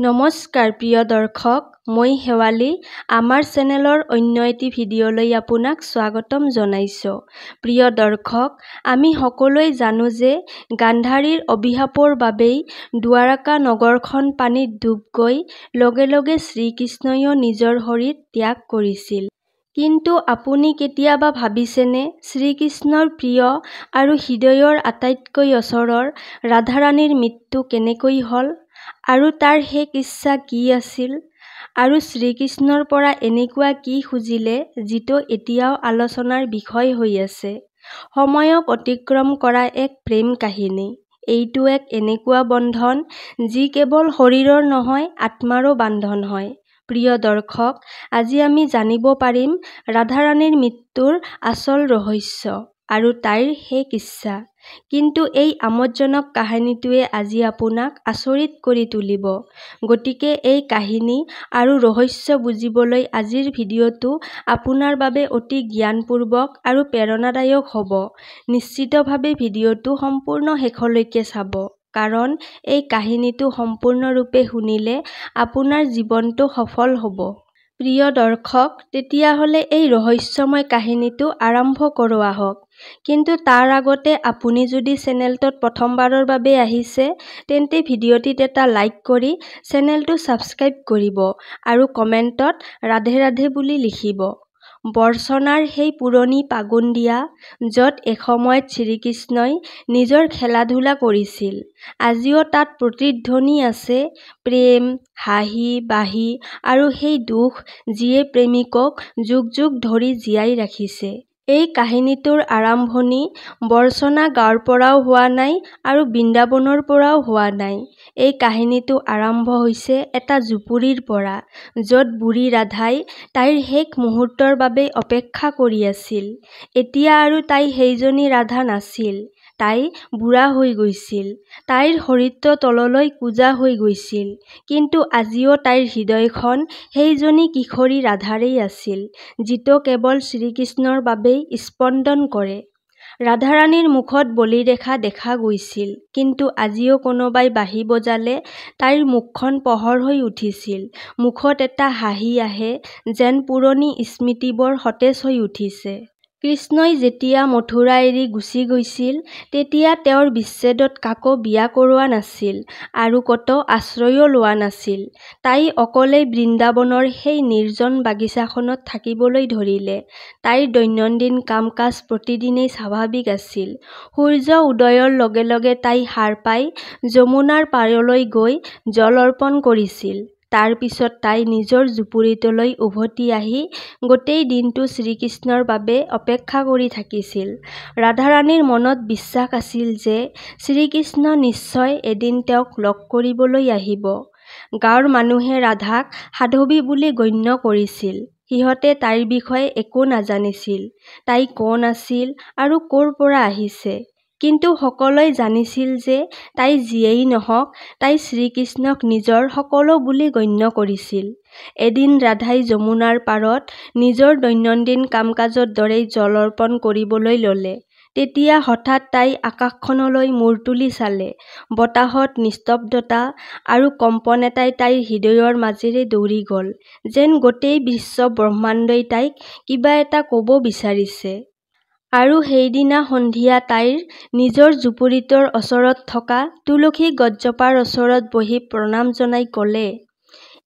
নমস্কাৰ প্ৰিয় দৰ্শক, মই শেৱালী। আমাৰ চেনেলৰ অন্য এটি ভিডিঅ'লৈ আপোনাক স্বাগতম জনাইছোঁ। প্ৰিয় দৰ্শক, আমি সকলোৱে জানো যে গান্ধাৰীৰ অভিশাপৰ বাবেই দ্বাৰকা নগৰখন পানীত ডুব গৈ লগে লগে শ্ৰীকৃষ্ণইও নিজৰ শৰীৰ ত্যাগ কৰিছিল। কিন্তু আপুনি কেতিয়াবা ভাবিছেনে, শ্ৰীকৃষ্ণৰ প্ৰিয় আৰু হৃদয়ৰ আটাইতকৈ ওচৰৰ ৰাধাৰাণীৰ মৃত্যু কেনেকৈ হ'ল আৰু তাৰ শেষ ইচ্ছা কি আছিল? আৰু শ্ৰীকৃষ্ণৰ পৰা এনেকুৱা কি খুজিলে যিটো এতিয়াও আলোচনাৰ বিষয় হৈ আছে? সময়ক অতিক্ৰম কৰা এক প্ৰেম কাহিনী। এইটো এক এনেকুৱা বন্ধন যি কেৱল শৰীৰৰ নহয়, আত্মাৰো বান্ধন হয়। প্ৰিয় দৰ্শক, আজি আমি জানিব পাৰিম ৰাধাৰাণীৰ মৃত্যুৰ আচল ৰহস্য আৰু তাইৰ শেষ ইচ্ছা। কিন্তু এই আমোদজনক কাহিনীটোৱে আজি আপোনাক আচৰিত কৰি তুলিব। গতিকে এই কাহিনী আৰু ৰহস্য বুজিবলৈ আজিৰ ভিডিঅ'টো আপোনাৰ বাবে অতি জ্ঞানপূৰ্বক আৰু প্ৰেৰণাদায়ক হ'ব। নিশ্চিতভাৱে ভিডিঅ'টো সম্পূৰ্ণ শেষলৈকে চাব, কাৰণ এই কাহিনীটো সম্পূৰ্ণৰূপে শুনিলে আপোনাৰ জীৱনটো সফল হ'ব। প্ৰিয় দৰ্শক, তেতিয়াহ'লে এই ৰহস্যময় কাহিনীটো আৰম্ভ কৰোঁ আহক। কিন্তু তাৰ আগতে আপুনি যদি চেনেলটোত প্ৰথমবাৰৰ বাবে আহিছে, তেন্তে ভিডিঅ'টিত এটা লাইক কৰি চেনেলটো ছাবস্ক্ৰাইব কৰিব আৰু কমেণ্টত ৰাধে ৰাধে বুলি লিখিব। বৰ্ষনাৰ সেই পুৰণি পাগুন্দিয়া, য'ত এসময়ত শ্ৰীকৃষ্ণই নিজৰ খেলা-ধূলা কৰিছিল, আজিও তাত প্ৰতিধ্বনি আছে প্ৰেম, হাঁহি-বাঁহি আৰু সেই দুখ যিয়ে প্ৰেমিকক যুগ যুগ ধৰি জীয়াই ৰাখিছে। এই কাহিনীটোৰ আৰম্ভণি বৰ্ষনা গাঁৱৰ পৰাও হোৱা নাই আৰু বৃন্দাবনৰ পৰাও হোৱা নাই। এই কাহিনীটো আৰম্ভ হৈছে এটা জুপুৰিৰ পৰা, য'ত বুঢ়ী ৰাধাই তাইৰ শেষ মুহূৰ্তৰ বাবে অপেক্ষা কৰি আছিল। এতিয়া আৰু তাই সেইজনী ৰাধা নাছিল। তাই বুঢ়া হৈ গৈছিল। তাইৰ শৰীৰটো তললৈ কোজা হৈ গৈছিল। কিন্তু আজিও তাইৰ হৃদয়খন সেইজনী কিশোৰী ৰাধাৰেই আছিল, যিটো কেৱল শ্ৰীকৃষ্ণৰ বাবেই স্পন্দন কৰে। ৰাধাৰাণীৰ মুখত বলিৰেখা দেখা গৈছিল, কিন্তু আজিও কোনোবাই বাঁহী বজালে তাইৰ মুখখন পোহৰ হৈ উঠিছিল। মুখত এটা হাঁহি আহে, যেন পুৰণি স্মৃতিবোৰ সতেজ হৈ উঠিছে। কৃষ্ণই যেতিয়া মথুৰা এৰি গুচি গৈছিল, তেতিয়া তেওঁৰ বিচ্ছেদত কাকো বিয়া কৰোৱা নাছিল আৰু ক'তো আশ্ৰয়ও লোৱা নাছিল। তাই অকলেই বৃন্দাবনৰ সেই নিৰ্জন বাগিচাখনত থাকিবলৈ ধৰিলে। তাইৰ দৈনন্দিন কাম-কাজ প্ৰতিদিনেই স্বাভাৱিক আছিল। সূৰ্য উদয়ৰ লগে লগে তাই সাৰ পাই যমুনাৰ পাৰলৈ গৈ জল অৰ্পণ কৰিছিল। তাৰ পিছত তাই নিজৰ জুপুৰিটোলৈ উভতি আহি গোটেই দিনটো শ্ৰীকৃষ্ণৰ বাবে অপেক্ষা কৰি থাকিছিল। ৰাধাৰাণীৰ মনত বিশ্বাস আছিল যে শ্ৰীকৃষ্ণ নিশ্চয় এদিন তেওঁক লগ কৰিবলৈ আহিব। গাঁৱৰ মানুহে ৰাধাক সাধৱী বুলি গণ্য কৰিছিল। সিহঁতে তাইৰ বিষয়ে একো নাজানিছিল। তাই কোন আছিল আৰু ক'ৰ পৰা আহিছে। কিন্তু সকলোৱে জানিছিল যে তাই যিয়েই নহওক, তাই শ্ৰীকৃষ্ণক নিজৰ সকলো বুলি গণ্য কৰিছিল। এদিন ৰাধাই যমুনাৰ পাৰত নিজৰ দৈনন্দিন কাম-কাজৰ দৰেই জল অৰ্পণ কৰিবলৈ ল'লে। তেতিয়া হঠাৎ তাই আকাশখনলৈ মূৰ তুলি চালে। বতাহত নিস্তব্ধতা আৰু কম্পন এটাই তাইৰ হৃদয়ৰ মাজেৰে দৌৰি গ'ল, যেন গোটেই বিশ্ব ব্ৰহ্মাণ্ডই তাইক কিবা এটা ক'ব বিচাৰিছে। আৰু সেইদিনা সন্ধিয়া তাইৰ নিজৰ জুপুৰিটোৰ ওচৰত থকা তুলসী গছজোপাৰ ওচৰত বহি প্ৰণাম জনাই ক'লে,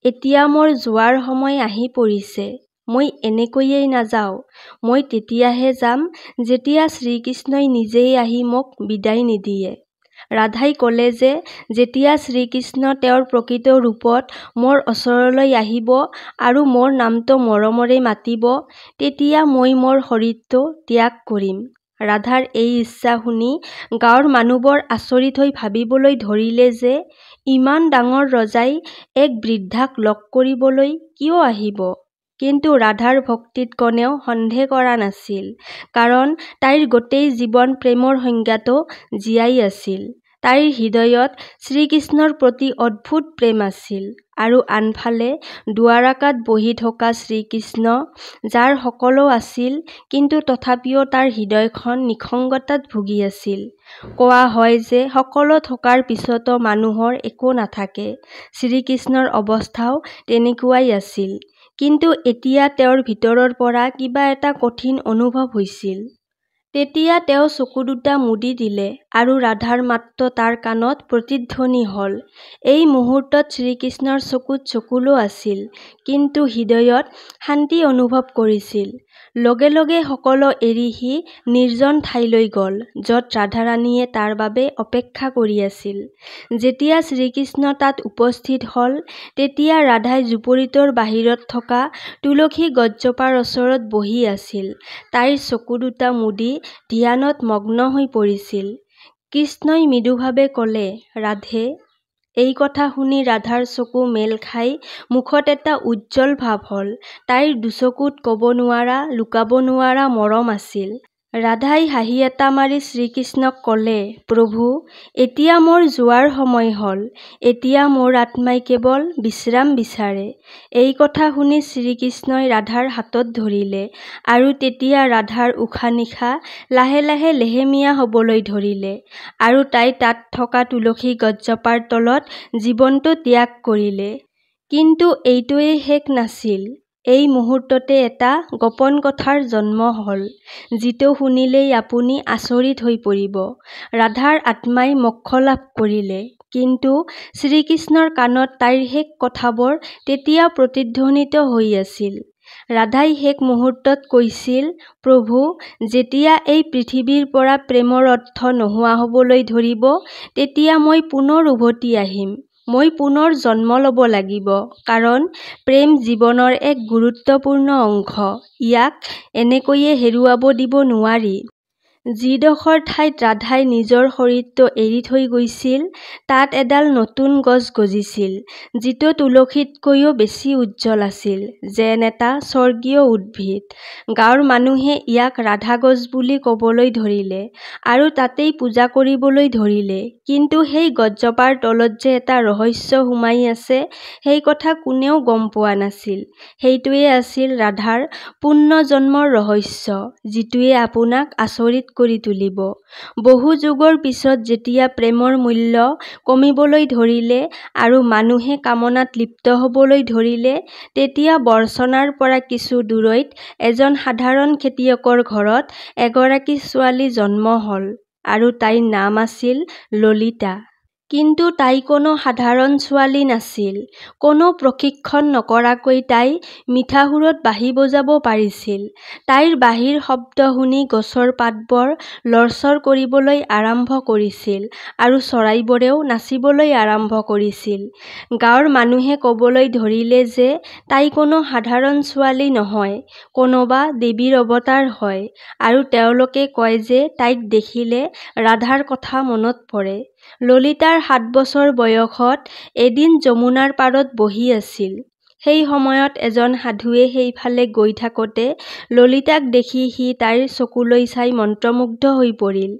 এতিয়া মোৰ যোৱাৰ সময় আহি পৰিছে। মই এনেকৈয়ে নাযাওঁ। মই তেতিয়াহে যাম, যেতিয়া শ্ৰীকৃষ্ণই নিজেই আহি মোক বিদায় নিদিয়ে। ৰাধাই ক'লে যে যেতিয়া শ্ৰীকৃষ্ণ তেওঁৰ প্ৰকৃত ৰূপত মোৰ ওচৰলৈ আহিব আৰু মোৰ নামটো মৰমেৰে মাতিব, তেতিয়া মই মোৰ শৰীৰটো ত্যাগ কৰিম। ৰাধাৰ এই ইচ্ছা শুনি গাঁৱৰ মানুহবোৰ আচৰিত হৈ ভাবিবলৈ ধৰিলে যে ইমান ডাঙৰ ৰজাই এক বৃদ্ধাক লগ কৰিবলৈ কিয় আহিব? কিন্তু ৰাধাৰ ভক্তিত কোনেও সন্দেহ কৰা নাছিল, কাৰণ তাইৰ গোটেই জীৱন প্ৰেমৰ সংজ্ঞাটো জীয়াই আছিল। তাইৰ হৃদয়ত শ্ৰীকৃষ্ণৰ প্ৰতি অদ্ভুত প্ৰেম আছিল। আৰু আনফালে দুৱাৰাকাত বহি থকা শ্ৰীকৃষ্ণ, যাৰ সকলো আছিল, কিন্তু তথাপিও তাৰ হৃদয়খন নিসংগতাত ভুগি আছিল। কোৱা হয় যে সকলো থকাৰ পিছতো মানুহৰ একো নাথাকে। শ্ৰীকৃষ্ণৰ অৱস্থাও তেনেকুৱাই আছিল। কিন্তু এতিয়া তেওঁৰ ভিতৰৰ পৰা কিবা এটা কঠিন অনুভৱ হৈছিল। তেতিয়া তেওঁ চকু দুটা মুদি দিলে আৰু ৰাধাৰ মাতটো তাৰ কাণত প্ৰতিধ্বনি হ'ল। এই মুহূৰ্তত শ্ৰীকৃষ্ণৰ চকুত চকুলো আছিল, কিন্তু হৃদয়ত শান্তি অনুভৱ কৰিছিল। লগে লগে সকলো এৰি সি নিৰ্জন ঠাইলৈ গ'ল, য'ত ৰাধাৰাণীয়ে তাৰ বাবে অপেক্ষা কৰি আছিল। যেতিয়া শ্ৰীকৃষ্ণ তাত উপস্থিত হ'ল, তেতিয়া ৰাধাই জুপুৰিটোৰ বাহিৰত থকা তুলসী গছজোপাৰ ওচৰত বহি আছিল। তাইৰ চকু দুটা মুদি ধ্যানত মগ্ন হৈ পৰিছিল। কৃষ্ণই মৃদুভাৱে ক'লে, ৰাধে। এই কথা শুনি ৰাধাৰ চকু মেল খাই মুখত এটা উজ্জ্বল ভাৱ হ'ল। তাইৰ দুচকুত ক'ব নোৱাৰা, লুকাব নোৱাৰা মৰম আছিল। ৰাধাই হাঁহি এটা মাৰি শ্ৰীকৃষ্ণক ক'লে, প্ৰভু, এতিয়া মোৰ যোৱাৰ সময় হ'ল। এতিয়া মোৰ আত্মাই কেৱল বিশ্ৰাম বিচাৰে। এই কথা শুনি শ্ৰীকৃষ্ণই ৰাধাৰ হাতত ধৰিলে আৰু তেতিয়া ৰাধাৰ উশাহ-নিশাহ লাহে লাহে লেহেমীয়া হ'বলৈ ধৰিলে আৰু তাই তাত থকা তুলসী গছজোপাৰ তলত জীৱনটো ত্যাগ কৰিলে। কিন্তু এইটোৱেই শেষ নাছিল। এই মুহূৰ্ততে এটা গোপন কথাৰ জন্ম হ'ল, যিটো শুনিলেই আপুনি আচৰিত হৈ পৰিব। ৰাধাৰ আত্মাই মোক্ষ লাভ কৰিলে। কিন্তু শ্ৰীকৃষ্ণৰ কাণত তাইৰ শেষ কথাবোৰ তেতিয়া প্ৰতিধ্বনিত হৈ আছিল। ৰাধাই শেষ মুহূৰ্তত কৈছিল, প্ৰভু, যেতিয়া এই পৃথিৱীৰ পৰা প্ৰেমৰ অৰ্থ নোহোৱা হ'বলৈ ধৰিব, তেতিয়া মই পুনৰ উভতি আহিম। মই পুনৰ জন্ম ল'ব লাগিব, কাৰণ প্ৰেম জীৱনৰ এক গুৰুত্বপূৰ্ণ অংশ। ইয়াক এনেকৈয়ে হেৰুৱাব দিব নোৱাৰি। যিডোখৰ ঠাইত ৰাধাই নিজৰ শৰীৰটো এৰি থৈ গৈছিল, তাত এডাল নতুন গছ গজিছিল, যিটো তুলসীতকৈও বেছি উজ্জ্বল আছিল, যেন এটা স্বৰ্গীয় উদ্ভিদ। গাঁৱৰ মানুহে ইয়াক ৰাধা গছ বুলি ক'বলৈ ধৰিলে আৰু তাতেই পূজা কৰিবলৈ ধৰিলে। কিন্তু সেই গছজোপাৰ তলত যে এটা ৰহস্য সোমাই আছে, সেই কথা কোনেও গম পোৱা নাছিল। সেইটোৱেই আছিল ৰাধাৰ পুনৰ্জন্মৰ ৰহস্য, যিটোৱে আপোনাক আচৰিত কৰি তুলিব। বহু যুগৰ পিছত যেতিয়া প্ৰেমৰ মূল্য কমিবলৈ ধৰিলে আৰু মানুহে কামনাত লিপ্ত হ'বলৈ ধৰিলে, তেতিয়া বৰ্ষণাৰ পৰা কিছু দূৰৈত এজন সাধাৰণ খেতিয়কৰ ঘৰত এগৰাকী ছোৱালী জন্ম হ'ল আৰু তাইৰ নাম আছিল ললিতা। কিন্তু তাই কোনো সাধাৰণ ছোৱালী নাছিল। কোনো প্ৰশিক্ষণ নকৰাকৈ তাই মিঠা সুৰত বাঁহী বজাব পাৰিছিল। তাইৰ বাঁহীৰ শব্দ শুনি গছৰ পাতবোৰ লৰচৰ কৰিবলৈ আৰম্ভ কৰিছিল আৰু চৰাইবোৰেও নাচিবলৈ আৰম্ভ কৰিছিল। গাঁৱৰ মানুহে ক'বলৈ ধৰিলে যে তাই কোনো সাধাৰণ ছোৱালী নহয়, কোনোবা দেৱীৰ অৱতাৰ হয়, আৰু তেওঁলোকে কয় যে তাইক দেখিলে ৰাধাৰ কথা মনত পৰে। ললিতাৰ 7 বছৰ বয়সত এদিন যমুনাৰ পাৰত বহি আছিল। সেই সময়ত এজন সাধুৱে সেইফালে গৈ থাকোঁতে ললিতাক দেখি সি তাইৰ চকুলৈ চাই মন্ত্ৰমুগ্ধ হৈ পৰিল।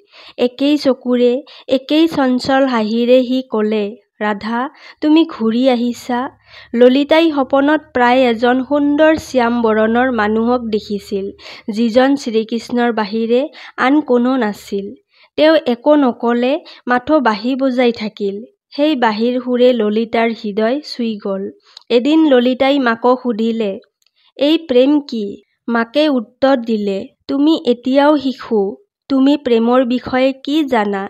একেই চকুৰে, একেই চঞ্চল হাঁহিৰে সি ক'লে, ৰাধা, তুমি ঘূৰি আহিছা। ললিতাই সপোনত প্ৰায় এজন সুন্দৰ শ্যাম বৰণৰ মানুহক দেখিছিল, যিজন শ্ৰীকৃষ্ণৰ বাহিৰে আন কোনো নাছিল। তেওঁ একো নক'লে, মাথো বাঁহী বজাই থাকিল। সেই বাঁহীৰ সুৰে ললিতাৰ হৃদয় চুই গ'ল। এদিন ললিতাই মাকক সুধিলে, এই প্ৰেম কি? মাকে উত্তৰ দিলে, তুমি এতিয়াও শিশু। তুমি প্ৰেমৰ বিষয়ে কি জানা?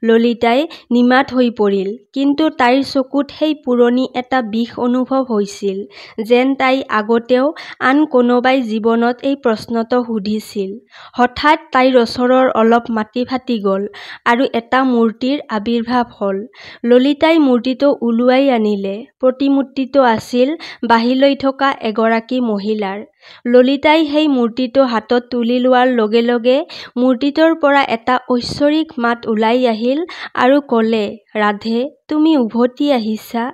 ললিতাই নিমাত হৈ পৰিল, কিন্তু তাইৰ চকুত সেই পুৰণি এটা বিষ অনুভৱ হৈছিল, যেন তাই আগতেও আন কোনোবাই জীৱনত এই প্ৰশ্নটো সুধিছিল। হঠাৎ তাইৰ ওচৰৰ অলপ মাটি ফাটি গ'ল আৰু এটা মূৰ্তিৰ আবিৰ্ভাৱ হ'ল। ললিতাই মূৰ্তিটো ওলোৱাই আনিলে। প্ৰতিমূৰ্তিটো আছিল বাঁহী লৈ থকা এগৰাকী মহিলাৰ। ললিতাই সেই মূৰ্তিটো হাতত তুলি লোৱাৰ লগে লগে মূৰ্তিটোৰ পৰা এটা ঐশ্বৰিক মাত ওলাই আহিল আৰু ক'লে, ৰাধে, তুমি উভতি আহিছা।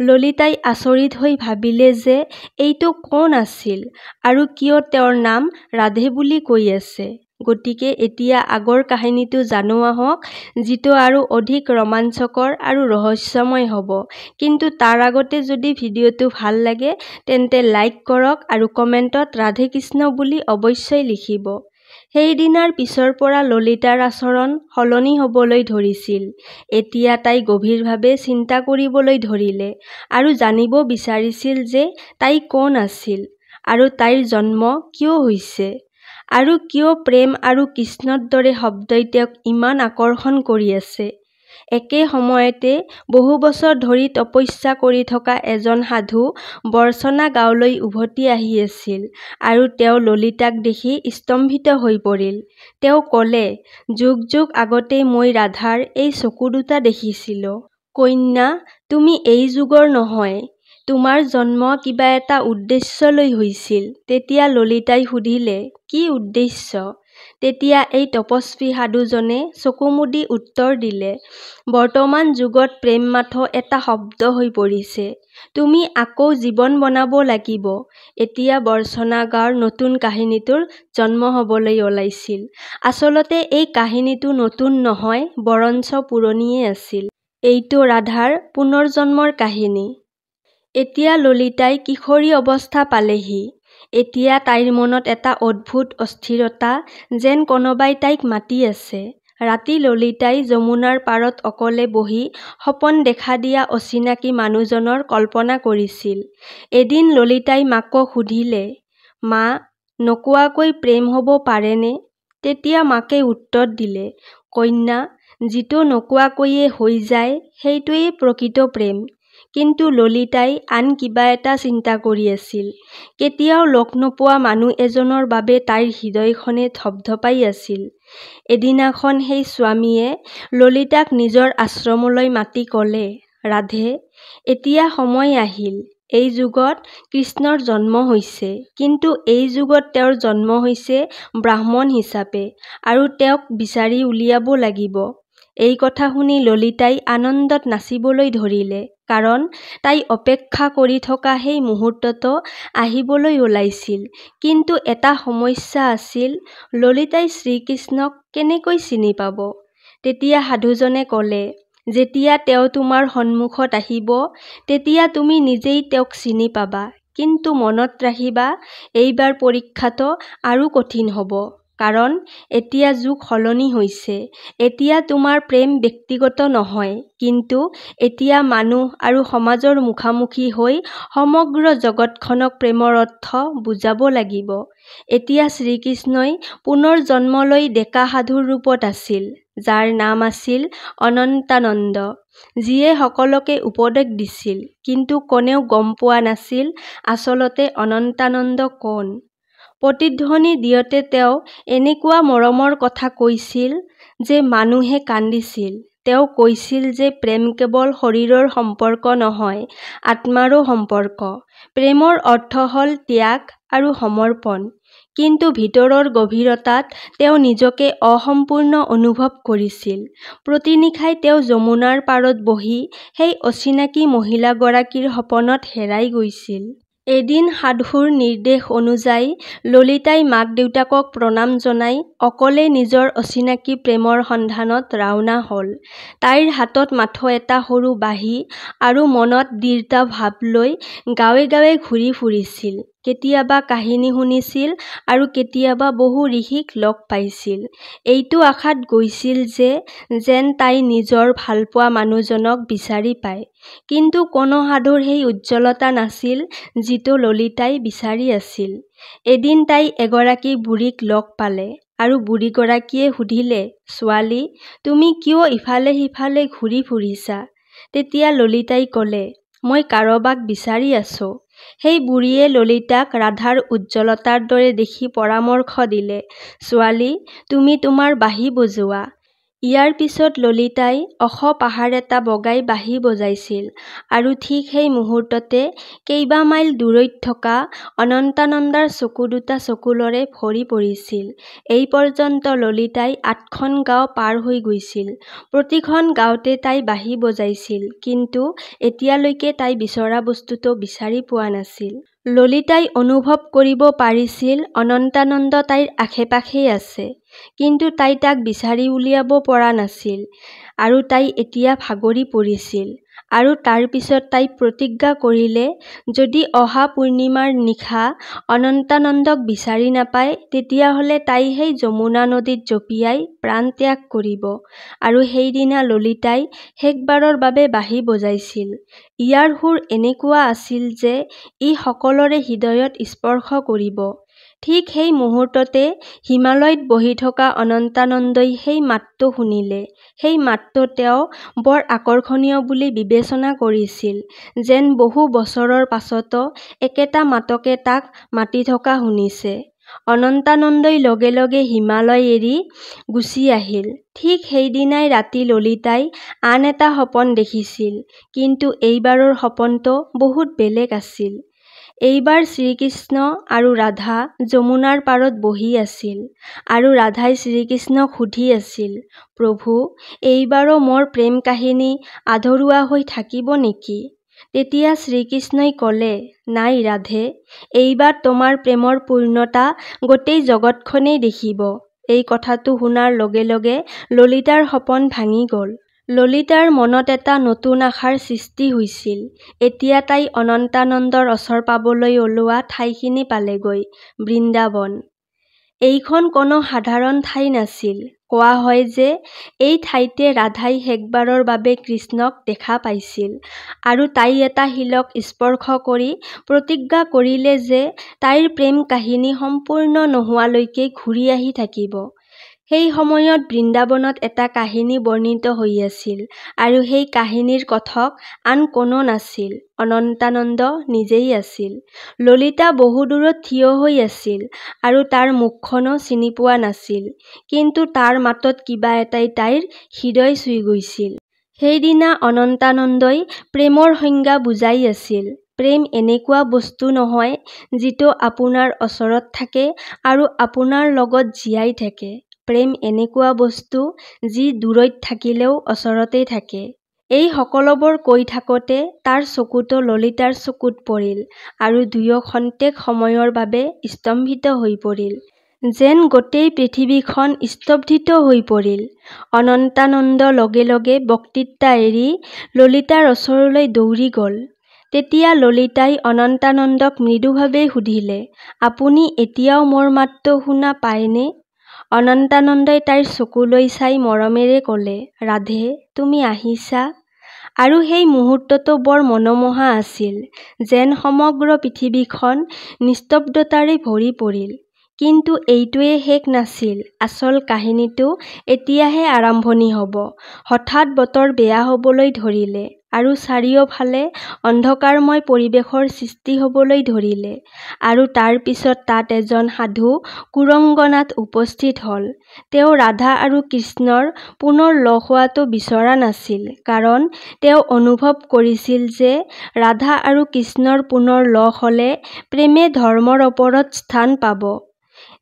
ললিতাই আচৰিত হৈ ভাবিলে যে এইটো কোন আছিল আৰু কিয় তেওঁৰ নাম ৰাধে বুলি কৈ আছে। গতিকে এতিয়া আগৰ কাহিনীটো জানো আহক, যিটো আৰু অধিক ৰোমাঞ্চকৰ আৰু ৰহস্যময় হ'ব। কিন্তু তাৰ আগতে যদি ভিডিঅ'টো ভাল লাগে তেন্তে লাইক কৰক আৰু কমেণ্টত ৰাধে কৃষ্ণ বুলি অৱশ্যই লিখিব। সেইদিনাৰ পিছৰ পৰা ললিতাৰ আচৰণ সলনি হ'বলৈ ধৰিছিল। এতিয়া তাই গভীৰভাৱে চিন্তা কৰিবলৈ ধৰিলে আৰু জানিব বিচাৰিছিল যে তাই কোন আছিল আৰু তাইৰ জন্ম কিয় হৈছে আৰু কিয় প্ৰেম আৰু কৃষ্ণৰ দৰে শব্দই তেওঁক ইমান আকৰ্ষণ কৰি আছে। একে সময়তে বহু বছৰ ধৰি তপস্যা কৰি থকা এজন সাধু বৰ্ষনা গাঁৱলৈ উভতি আহি আছিল আৰু তেওঁ ললিতাক দেখি স্তম্ভিত হৈ পৰিল। তেওঁ ক'লে, যুগ যুগ আগতে মই ৰাধাৰ এই চকু দুটা দেখিছিলোঁ। কন্যা, তুমি এই যুগৰ নহয়। তোমাৰ জন্ম কিবা এটা উদ্দেশ্য লৈ হৈছিল। তেতিয়া ললিতাই সুধিলে, কি উদ্দেশ্য? তেতিয়া এই তপস্বী সাধুজনে চকু মুদি উত্তৰ দিলে, বৰ্তমান যুগত প্ৰেম মাথো এটা শব্দ হৈ পৰিছে। তুমি আকৌ জীৱন বনাব লাগিব। এতিয়া বৰ্ষনা গাঁৱৰ নতুন কাহিনীটোৰ জন্ম হ'বলৈ ওলাইছিল। আচলতে এই কাহিনীটো নতুন নহয়, বৰঞ্চ পুৰণিয়ে আছিল। এইটো ৰাধাৰ পুনৰ্জন্মৰ কাহিনী। এতিয়া ললিতাই কিশোৰী অৱস্থা পালেহি। এতিয়া তাইৰ মনত এটা অদ্ভুত অস্থিৰতা, যেন কোনোবাই তাইক মাতি আছে। ৰাতি ললিতাই যমুনাৰ পাৰত অকলে বহি সপোন দেখা দিয়া অচিনাকি মানুহজনৰ কল্পনা কৰিছিল। এদিন ললিতাই মাকক সুধিলে, মা, নোকোৱাকৈ প্ৰেম হ'ব পাৰেনে? তেতিয়া মাকে উত্তৰ দিলে, কন্যা, যিটো নোকোৱাকৈয়ে হৈ যায় সেইটোৱেই প্ৰকৃত প্ৰেম। কিন্তু ললিতাই আন কিবা এটা চিন্তা কৰি আছিল। কেতিয়াও লগ নোপোৱা মানুহ এজনৰ বাবে তাইৰ হৃদয়খনে ধপধপাই আছিল। এদিনাখন সেই স্বামীয়ে ললিতাক নিজৰ আশ্ৰমলৈ মাতি ক'লে, ৰাধে, এতিয়া সময় আহিল। এই যুগত কৃষ্ণৰ জন্ম হৈছে, কিন্তু এই যুগত তেওঁৰ জন্ম হৈছে ব্ৰাহ্মণ হিচাপে আৰু তেওঁক বিচাৰি উলিয়াব লাগিব। এই কথা শুনি ললিতাই আনন্দত নাচিবলৈ ধৰিলে, কাৰণ তাই অপেক্ষা কৰি থকা সেই মুহূৰ্তটো আহিবলৈ ওলাইছিল। কিন্তু এটা সমস্যা আছিল, ললিতাই শ্ৰীকৃষ্ণক কেনেকৈ চিনি পাব? তেতিয়া সাধুজনে ক'লে, যেতিয়া তেওঁ তোমাৰ সন্মুখত আহিব, তেতিয়া তুমি নিজেই তেওঁক চিনি পাবা। কিন্তু মনত ৰাখিবা, এইবাৰ পৰীক্ষাটো আৰু কঠিন হ'ব। কাৰণ এতিয়া যুগ সলনি হৈছে। এতিয়া তোমাৰ প্ৰেম ব্যক্তিগত নহয়, কিন্তু এতিয়া মানুহ আৰু সমাজৰ মুখামুখি হৈ সমগ্ৰ জগতখনক প্ৰেমৰ অৰ্থ বুজাব লাগিব। এতিয়া শ্ৰীকৃষ্ণই পুনৰ জন্ম লৈ ডেকা সাধুৰ ৰূপত আছিল, যাৰ নাম আছিল অনন্তানন্দ, যিয়ে সকলোকে উপদেশ দিছিল। কিন্তু কোনেও গম পোৱা নাছিল আচলতে অনন্তানন্দ কোন। প্ৰতিধ্বনি দিওঁতে তেওঁ এনেকুৱা মৰমৰ কথা কৈছিল যে মানুহে কান্দিছিল। তেওঁ কৈছিল যে প্ৰেম কেৱল শৰীৰৰ সম্পৰ্ক নহয়, আত্মাৰো সম্পৰ্ক। প্ৰেমৰ অৰ্থ হ'ল ত্যাগ আৰু সমৰ্পণ। কিন্তু ভিতৰৰ গভীৰতাত তেওঁ নিজকে অসম্পূৰ্ণ অনুভৱ কৰিছিল। প্ৰতি নিশাই তেওঁ যমুনাৰ পাৰত বহি সেই অচিনাকি মহিলাগৰাকীৰ সপোনত হেৰাই গৈছিল। এদিন সাধুৰ নিৰ্দেশ অনুযায়ী ললিতাই মাক দেউতাকক প্ৰণাম জনাই অকলে নিজৰ অচিনাকি প্ৰেমৰ সন্ধানত ৰাওনা হ'ল। তাইৰ হাতত মাথো এটা সৰু বাঁহী আৰু মনত দৃঢ়তা ভাৱ লৈ গাঁৱে গাঁৱে ঘূৰি ফুৰিছিল। কেতিয়াবা কাহিনী শুনিছিল আৰু কেতিয়াবা বহু ঋষিক লগ পাইছিল। এইটো আশাত গৈছিল যে যেন তাই নিজৰ ভালপোৱা মানুহজনক বিচাৰি পায়। কিন্তু কোনো সাধুৰ সেই উজ্জ্বলতা নাছিল যিটো ললিতাই বিচাৰি আছিল। এদিন তাই এগৰাকী বুঢ়ীক লগ পালে আৰু বুঢ়ীগৰাকীয়ে সুধিলে, ছোৱালী, তুমি কিয় ইফালে সিফালে ঘূৰি ফুৰিছা? তেতিয়া ললিতাই ক'লে, মই কাৰোবাক বিচাৰি আছোঁ। সেই বুঢ়ীয়ে ললিতাক ৰাধাৰ উজ্জ্বলতাৰ দৰে দেখি পৰামৰ্শ দিলে, ছোৱালী, তুমি তোমাৰ বাঁহী বজোৱা। ইয়াৰ পিছত ললিতাই ওখ পাহাৰ এটা বগাই বাঁহী বজাইছিল আৰু ঠিক সেই মুহূৰ্ততে কেইবা মাইল দূৰৈত থকা অনন্তানন্দৰ চকু দুটা চকুলোৰে ভৰি পৰিছিল। এই পৰ্যন্ত ললিতাই 8খন গাঁও পাৰ হৈ গৈছিল। প্ৰতিখন গাঁৱতে তাই বাঁহী বজাইছিল, কিন্তু এতিয়ালৈকে তাই বিচৰা বস্তুটো বিচাৰি পোৱা নাছিল। ললিতাই অনুভৱ কৰিব পাৰিছিল অনন্তানন্দ তাইৰ আশে-পাশেই আছে, কিন্তু তাই তাক বিচাৰি উলিয়াব পৰা নাছিল আৰু তাই এতিয়া ভাগৰি পৰিছিল। আৰু তাৰ পিছত তাই প্ৰতিজ্ঞা কৰিলে যদি অহা পূৰ্ণিমাৰ নিশা অনন্তানন্দক বিচাৰি নাপায় তেতিয়াহ'লে তাই সেই যমুনা নদীত জঁপিয়াই প্ৰাণ ত্যাগ কৰিব। আৰু সেইদিনা ললিতাই শেষবাৰৰ বাবে বাঁহী বজাইছিল। ইয়াৰ সুৰ এনেকুৱা আছিল যে ই সকলোৰে হৃদয়ত স্পৰ্শ কৰিব। ঠিক সেই মুহূৰ্ততে হিমালয়ত বহি থকা অনন্তানন্দই সেই মাতটো শুনিলে। সেই মাতটো তেওঁ বৰ আকৰ্ষণীয় বুলি বিবেচনা কৰিছিল, যেন বহু বছৰৰ পাছতো একেটা মাতকে তাক মাতি থকা শুনিছে। অনন্তানন্দই লগে লগে হিমালয় এৰি গুচি আহিল। ঠিক সেইদিনাই ৰাতি ললিতাই আন এটা সপোন দেখিছিল, কিন্তু এইবাৰৰ সপোনটো বহুত বেলেগ আছিল। এইবাৰ শ্ৰীকৃষ্ণ আৰু ৰাধা যমুনাৰ পাৰত বহি আছিল আৰু ৰাধাই শ্ৰীকৃষ্ণক সুধি আছিল, প্ৰভু, এইবাৰো মোৰ প্ৰেম কাহিনী আধৰুৱা হৈ থাকিব নেকি? তেতিয়া শ্ৰীকৃষ্ণই ক'লে, নাই ৰাধে, এইবাৰ তোমাৰ প্ৰেমৰ পূৰ্ণতা গোটেই জগতখনেই দেখিব। এই কথাটো শুনাৰ লগে লগে ললিতাৰ সপোন ভাঙি গ'ল। ললিতাৰ মনত এটা নতুন আশাৰ সৃষ্টি হৈছিল। এতিয়া তাই অনন্তানন্দৰ ওচৰ পাবলৈ ওলোৱা ঠাইখিনি পালেগৈ, বৃন্দাবন। এইখন কোনো সাধাৰণ ঠাই নাছিল। কোৱা হয় যে এই ঠাইতে ৰাধাই শেষবাৰৰ বাবে কৃষ্ণক দেখা পাইছিল আৰু তাই এটা শিলক স্পৰ্শ কৰি প্ৰতিজ্ঞা কৰিলে যে তাইৰ প্ৰেম কাহিনী সম্পূৰ্ণ নোহোৱালৈকে ঘূৰি আহি থাকিব। সেই সময়ত বৃন্দাবনত এটা কাহিনী বৰ্ণিত হৈ আছিল আৰু সেই কাহিনীৰ কথক আন কোনো নাছিল, অনন্তানন্দ নিজেই আছিল। ললিতা বহু দূৰত থিয় হৈ আছিল আৰু তাৰ মুখখনো চিনি পোৱা নাছিল, কিন্তু তাৰ মাতত কিবা এটাই তাইৰ হৃদয় চুই গৈছিল। সেইদিনা অনন্তানন্দই প্ৰেমৰ সংজ্ঞা বুজাই আছিল। প্ৰেম এনেকুৱা বস্তু নহয় যিটো আপোনাৰ ওচৰত থাকে আৰু আপোনাৰ লগত জীয়াই থাকে। প্ৰেম এনেকুৱা বস্তু যি দূৰৈত থাকিলেও ওচৰতে থাকে। এই সকলোবোৰ কৈ থাকোঁতে তাৰ চকুটো ললিতাৰ চকুত পৰিল আৰু দুয়ো ক্ষন্তেক সময়ৰ বাবে স্তম্ভিত হৈ পৰিল, যেন গোটেই পৃথিৱীখন স্তব্ধিত হৈ পৰিল। অনন্তানন্দ লগে লগে বক্তৃতা এৰি ললিতাৰ ওচৰলৈ দৌৰি গ'ল। তেতিয়া ললিতাই অনন্তানন্দক মৃদুভাৱে সুধিলে, আপুনি এতিয়াও মোৰ মাতটো শুনা পায়নে? অনন্তানন্দই তাইৰ চকুলৈ চাই মৰমেৰে ক'লে, ৰাধে, তুমি আহিছা? আৰু সেই মুহূৰ্তটো বৰ মনোমোহা আছিল, যেন সমগ্ৰ পৃথিৱীখন নিস্তব্ধতাৰে ভৰি পৰিল। কিন্তু এইটোৱে শেষ নাছিল। আচল কাহিনীটো এতিয়াহে আৰম্ভণি হ'ব। হঠাৎ বতৰ বেয়া হ'বলৈ ধৰিলে আৰু চাৰিওফালে অন্ধকাৰময় পৰিৱেশৰ সৃষ্টি হ'বলৈ ধৰিলে। আৰু তাৰ পিছত তাত এজন সাধু কুৰংগনাথ উপস্থিত হ'ল। তেওঁ ৰাধা আৰু কৃষ্ণৰ পুনৰ লগ হোৱাটো বিচৰা নাছিল, কাৰণ তেওঁ অনুভৱ কৰিছিল যে ৰাধা আৰু কৃষ্ণৰ পুনৰ লগ হ'লে প্ৰেমে ধৰ্মৰ ওপৰত স্থান পাব,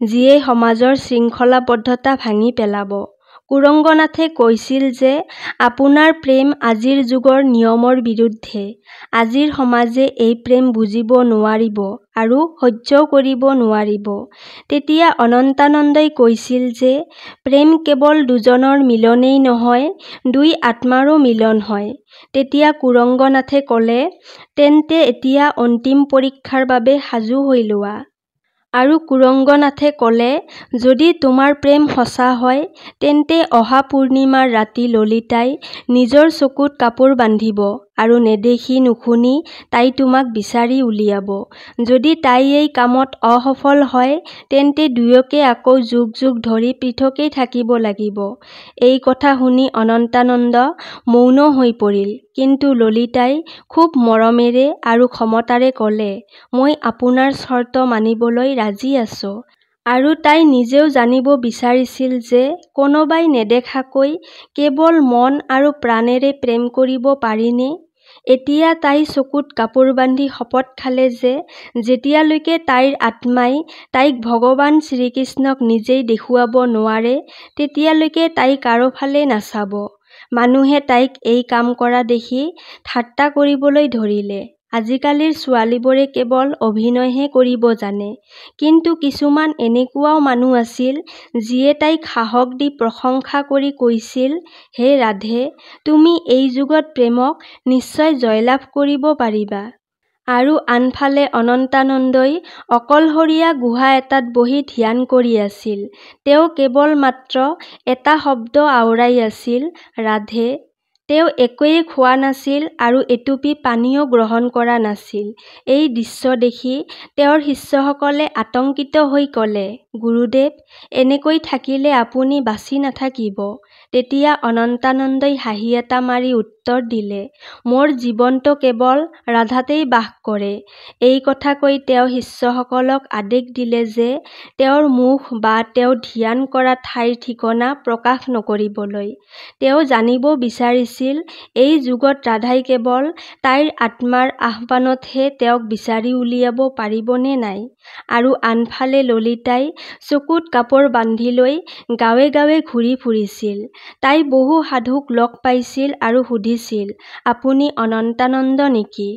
যিয়ে সমাজৰ শৃংখলাবদ্ধতা ভাঙি পেলাব। কুৰংগনাথে কৈছিল যে আপোনাৰ প্ৰেম আজিৰ যুগৰ নিয়মৰ বিৰুদ্ধে। আজিৰ সমাজে এই প্ৰেম বুজিব নোৱাৰিব আৰু সহ্যও কৰিব নোৱাৰিব। তেতিয়া অনন্তানন্দই কৈছিল যে প্ৰেম কেৱল দুজনৰ মিলনেই নহয়, দুই আত্মাৰো মিলন হয়। তেতিয়া কুৰংগনাথে ক'লে, তেন্তে এতিয়া অন্তিম পৰীক্ষাৰ বাবে সাজু হৈ লোৱা। আৰু কুৰংগনাথে ক'লে, যদি তোমাৰ প্ৰেম সঁচা হয় তেন্তে অহা পূৰ্ণিমাৰ ৰাতি ললিতাই নিজৰ চকুত কাপোৰ বান্ধিব আৰু নেদেখি নুশুনি তাই তোমাক বিচাৰি উলিয়াব। যদি তাই এই কামত অসফল হয় তেন্তে দুয়োকে আকৌ যুগ যুগ ধৰি পৃথকেই থাকিব লাগিব। এই কথা শুনি অনন্তানন্দ মৌন হৈ পৰিল, কিন্তু ললিতাই খুব মৰমেৰে আৰু ক্ষমতাৰে ক'লে, মই আপোনাৰ চৰ্ত মানিবলৈ ৰাজি আছোঁ। আৰু তাই নিজেও জানিব বিচাৰিছিল যে কোনোবাই নেদেখাকৈ কেৱল মন আৰু প্ৰাণেৰে প্ৰেম কৰিব পাৰিনে? এতিয়া তাই চকুত কাপোৰ বান্ধি শপত খালে যে যেতিয়ালৈকে তাইৰ আত্মাই তাইক ভগৱান শ্ৰীকৃষ্ণক নিজেই দেখুৱাব নোৱাৰে তেতিয়ালৈকে তাই কাৰো ফালে নাচাব। মানুহে তাইক এই কাম কৰা দেখি ঠাট্টা কৰিবলৈ ধৰিলে আজিকালিৰ ছোৱালীবোৰে কেৱল অভিনয়হে কৰিব জানে। কিন্তু কিছুমান এনেকুৱাও মানুহ আছিল যিয়ে তাইক সাহস দি প্ৰশংসা কৰি কৈছিল, হে ৰাধে, তুমি এই যুগত প্ৰেমক নিশ্চয় জয়লাভ কৰিব পাৰিবা। আৰু আনফালে অনন্তানন্দই অকলশৰীয়া গুহা এটাত বহি ধ্যান কৰি আছিল। তেওঁ কেৱল মাত্ৰ এটা শব্দ আওৰাই আছিল, ৰাধে। তেওঁ একোৱেই খোৱা নাছিল আৰু এটুপি পানীও গ্ৰহণ কৰা নাছিল। এই দৃশ্য দেখি তেওঁৰ শিষ্যসকলে আতংকিত হৈ ক'লে, গুৰুদেৱ, এনেকৈ থাকিলে আপুনি বাচি নাথাকিব। তেতিয়া অনন্তানন্দই হাঁহি এটা মাৰি উত্তৰ দিলে, মোৰ জীৱনটো কেৱল ৰাধাতেই বাস কৰে। এই কথা কৈ তেওঁ শিষ্যসকলক আদেশ দিলে যে তেওঁৰ মুখ বা তেওঁ ধ্যান কৰা ঠাইৰ ঠিকনা প্ৰকাশ নকৰিবলৈ। তেওঁ জানিব বিচাৰিছিল এই যুগত ৰাধাই কেৱল তাইৰ আত্মাৰ আহ্বানতহে তেওঁক বিচাৰি উলিয়াব পাৰিবনে নাই। আৰু আনফালে ললিতাই চকুত কাপোৰ বান্ধি লৈ গাঁৱে গাঁৱে ঘূৰি ফুৰিছিল। তাই বহু সাধুক লগ পাইছিল আৰু সুধিছিল, আপুনি অনন্তানন্দ নেকি?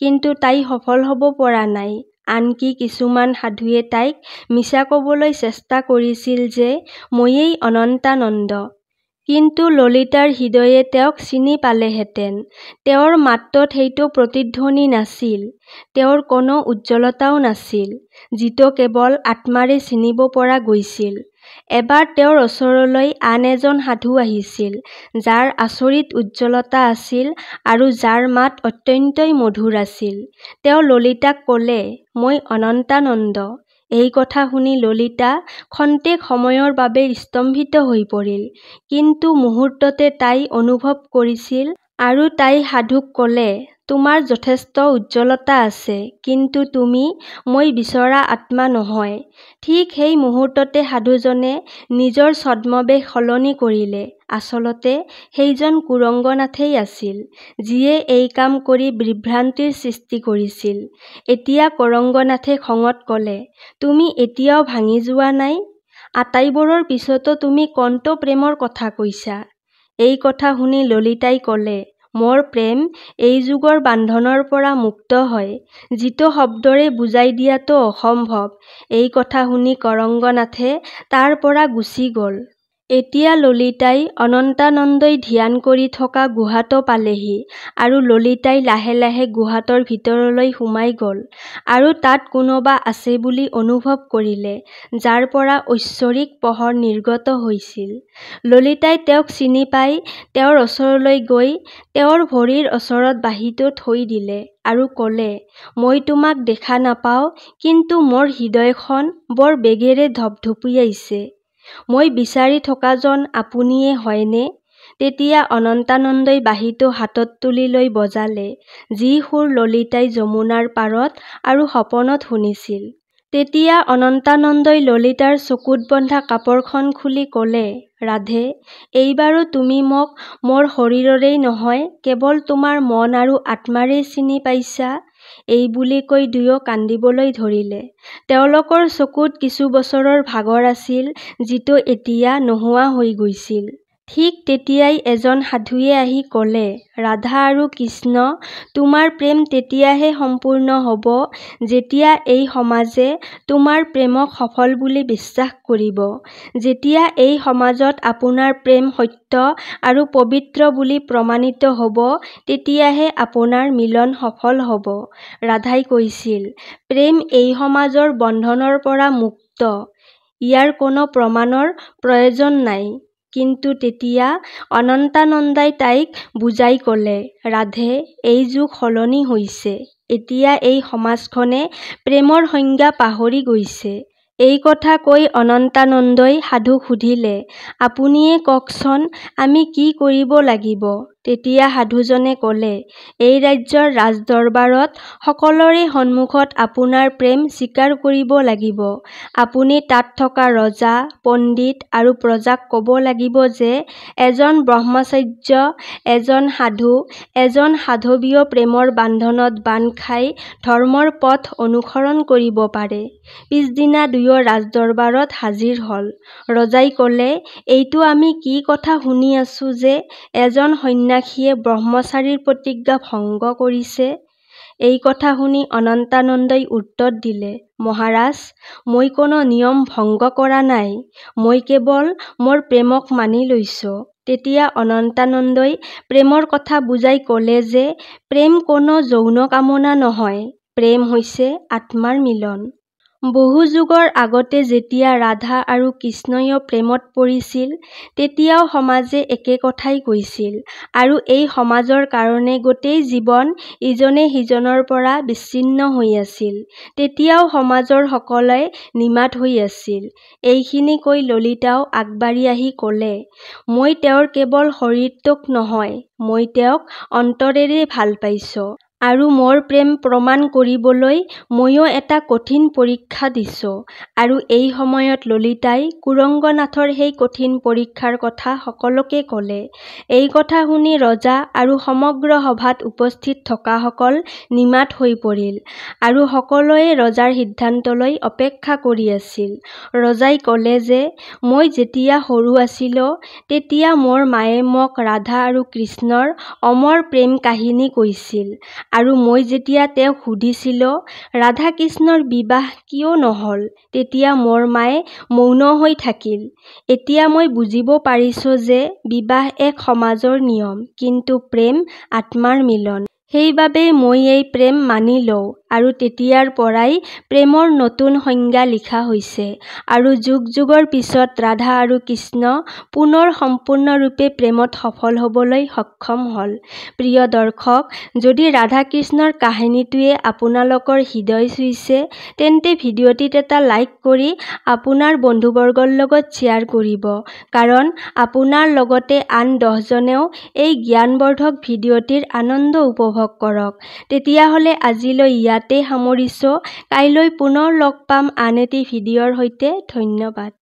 কিন্তু তাই সফল হ'ব পৰা নাই। আনকি কিছুমান সাধুৱে তাইক মিছা ক'বলৈ চেষ্টা কৰিছিল যে ময়েই অনন্তানন্দ। কিন্তু ললিতাৰ হৃদয়ে তেওঁক চিনি পালেহেঁতেন। তেওঁৰ মাতত সেইটো প্ৰতিধ্বনি নাছিল। তেওঁৰ কোনো উজ্জ্বলতাও নাছিল, যিটো কেৱল আত্মাৰে চিনিব পৰা গৈছিল। এবাৰ তেওঁৰ ওচৰলৈ আন এজন সাধু আহিছিল, যাৰ আচৰিত উজ্জ্বলতা আছিল আৰু যাৰ মাত অত্যন্তই মধুৰ আছিল। তেওঁ ললিতাক ক'লে, মই অনন্তানন্দ। এই কথা শুনি ললিতা ক্ষন্তেক সময়ৰ বাবে স্তম্ভিত হৈ পৰিল। কিন্তু মুহূৰ্ততে তাই অনুভৱ কৰিছিল আৰু তাই সাধুক ক'লে, তোমাৰ যথেষ্ট উজ্জ্বলতা আছে, কিন্তু তুমি মই বিচৰা আত্মা নহয়। ঠিক সেই মুহূৰ্ততে সাধুজনে নিজৰ ছদ্মবেশ সলনি কৰিলে। আচলতে সেইজন কুৰংগনাথেই আছিল, যিয়ে এই কাম কৰি বিভ্ৰান্তিৰ সৃষ্টি কৰিছিল। এতিয়া কুৰংগনাথে খঙত ক'লে, তুমি এতিয়াও ভাঙি যোৱা নাই? আটাইবোৰৰ পিছতো তুমি কোনটো প্ৰেমৰ কথা কৈছা? এই কথা শুনি ললিতাই ক'লে, মোৰ প্ৰেম এই যুগৰ বান্ধনৰ পৰা মুক্ত হয়, যিটো শব্দৰে বুজাই দিয়াটো অসম্ভৱ। এই কথা শুনি কুৰংগনাথে তাৰ পৰা গুচি গ'ল। এতিয়া ললিতাই অনন্তানন্দই ধ্যান কৰি থকা গুহাটো পালেহি আৰু ললিতাই লাহে লাহে গুহাটোৰ ভিতৰলৈ সোমাই গ'ল আৰু তাত কোনোবা আছে বুলি অনুভৱ কৰিলে, যাৰ পৰা ঐশ্বৰিক পোহৰ নিৰ্গত হৈছিল। ললিতাই তেওঁক চিনি পাই তেওঁৰ ওচৰলৈ গৈ তেওঁৰ ভৰিৰ ওচৰত বাঁহীটো থৈ দিলে আৰু ক'লে, মই তোমাক দেখা নাপাওঁ, কিন্তু মোৰ হৃদয়খন বৰ বেগেৰে ধপধপিয়াইছে। মই বিচাৰি থকাজন আপুনিয়ে হয়নে? তেতিয়া অনন্তানন্দই বাঁহীটো হাতত তুলি লৈ বজালে, যি সুৰ ললিতাই যমুনাৰ পাৰত আৰু সপোনত শুনিছিল। তেতিয়া অনন্তানন্দই ললিতাৰ চকুত বন্ধা কাপোৰখন খুলি ক'লে, ৰাধে, এইবাৰো তুমি মোক মোৰ শৰীৰৰেই নহয়, কেৱল তোমাৰ মন আৰু আত্মাৰেই চিনি পাইছা। এই বুলি কৈ দুয়ো কান্দিবলৈ ধৰিলে। তেওঁলোকৰ চকুত কিছু বছৰৰ ভাগৰ আছিল, যিটো এতিয়া নোহোৱা হৈ গৈছিল। ঠিক তেতিয়াই এজন সাধুৱে আহি ক'লে, ৰাধা আৰু কৃষ্ণ, তোমাৰ প্ৰেম তেতিয়াহে সম্পূৰ্ণ হ'ব, যেতিয়া এই সমাজে তোমাৰ প্ৰেমক সফল বুলি বিশ্বাস কৰিব। যেতিয়া এই সমাজত আপোনাৰ প্ৰেম সত্য আৰু পবিত্ৰ বুলি প্ৰমাণিত হ'ব, তেতিয়াহে আপোনাৰ মিলন সফল হ'ব। ৰাধাই কৈছিল, প্ৰেম এই সমাজৰ বন্ধনৰ পৰা মুক্ত। ইয়াৰ কোনো প্ৰমাণৰ প্ৰয়োজন নাই। কিন্তু তেতিয়া অনন্তানন্দই তাইক বুজাই ক'লে, ৰাধে, এই যুগ সলনি হৈছে। এতিয়া এই সমাজখনে প্ৰেমৰ সংজ্ঞা পাহৰি গৈছে। এই কথা কৈ অনন্তানন্দই সাধুক সুধিলে, আপুনিয়ে কওকচোন, আমি কি কৰিব লাগিব? তেতিয়া সাধুজনে ক'লে, এই ৰাজ্যৰ ৰাজদৰবাৰত সকলোৰে সন্মুখত আপোনাৰ প্ৰেম স্বীকাৰ কৰিব লাগিব। আপুনি তাত থকা ৰজা, পণ্ডিত আৰু প্ৰজাক ক'ব লাগিব যে এজন ব্ৰহ্মচাৰ্য, এজন সাধু, এজন সাধৱীয় প্ৰেমৰ বান্ধনত বান্ধ খাই ধৰ্মৰ পথ অনুসৰণ কৰিব পাৰে। পিছদিনা দুয়ো ৰাজদৰবাৰত হাজিৰ হ'ল। ৰজাই ক'লে, এইটো আমি কি কথা শুনি আছো যে এজন সন্ন্যাসীয়ে ব্ৰহ্মচাৰীৰ প্ৰতিজ্ঞা ভংগ কৰিছে? এই কথা শুনি অনন্তানন্দই উত্তৰ দিলে, মহাৰাজ, মই কোনো নিয়ম ভংগ কৰা নাই, মই কেৱল মোৰ প্ৰেমক মানি লৈছো। তেতিয়া অনন্তানন্দই প্ৰেমৰ কথা বুজাই ক'লে যে প্ৰেম কোনো যৌন কামনা নহয়, প্ৰেম হৈছে আত্মাৰ মিলন। বহু যুগৰ আগতে যেতিয়া ৰাধা আৰু কৃষ্ণইও প্ৰেমত পৰিছিল, তেতিয়াও সমাজে একে কথাই কৈছিল আৰু এই সমাজৰ কাৰণে গোটেই জীৱন ইজনে সিজনৰ পৰা বিচ্ছিন্ন হৈ আছিল। তেতিয়াও সমাজৰ সকলোৱে নিমাত হৈ আছিল। এইখিনি কৈ ললিতাও আগবাঢ়ি আহি ক'লে, মই তেওঁৰ কেৱল শৰীৰটোক নহয়, মই তেওঁক অন্তৰেৰে ভাল পাইছো। আৰু মোৰ প্ৰেম প্ৰমাণ কৰিবলৈ ময়ো এটা কঠিন পৰীক্ষা দিছো। আৰু এই সময়ত ললিতাই কুৰংগনাথৰ সেই কঠিন পৰীক্ষাৰ কথা সকলোকে ক'লে। এই কথা শুনি ৰজা আৰু সমগ্ৰ সভাত উপস্থিত থকাসকল নিমাত হৈ পৰিল আৰু সকলোৱে ৰজাৰ সিদ্ধান্তলৈ অপেক্ষা কৰি আছিল। ৰজাই ক'লে যে মই যেতিয়া সৰু আছিলো, তেতিয়া মোৰ মায়ে মোক ৰাধা আৰু কৃষ্ণৰ অমৰ প্ৰেম কাহিনী কৈছিল আৰু মই যেতিয়া তেওঁক সুধিছিলো ৰাধা কৃষ্ণৰ বিবাহ কিয় নহ'ল, তেতিয়া মোৰ মায়ে মৌন হৈ থাকিল। এতিয়া মই বুজিব পাৰিছো যে বিবাহ এক সমাজৰ নিয়ম, কিন্তু প্ৰেম আত্মাৰ মিলন। সেইবাবে মই এই প্ৰেম মানি লওঁ আৰু তেতিয়াৰ পৰাই প্ৰেমৰ নতুন সংজ্ঞা লিখা হৈছে আৰু যুগ যুগৰ পিছত ৰাধা আৰু কৃষ্ণ পুনৰ সম্পূৰ্ণৰূপে প্ৰেমত সফল হ'বলৈ সক্ষম হ'ল। প্ৰিয় দৰ্শক, যদি ৰাধা কৃষ্ণৰ কাহিনীটোৱে আপোনালোকৰ হৃদয় চুইছে, তেন্তে ভিডিঅ'টিত এটা লাইক কৰি আপোনাৰ বন্ধুবৰ্গৰ লগত শ্বেয়াৰ কৰিব, কাৰণ আপোনাৰ লগতে আন 10জনেও এই জ্ঞানবৰ্ধক ভিডিঅ'টিৰ আনন্দ উপভোগ কৰক। তেতিয়াহ'লে আজিলৈ ইয়াতে সামৰিছো। কাইলৈ পুনৰ লগ পাম আন এটি ভিডিঅ'ৰ সৈতে। ধন্যবাদ।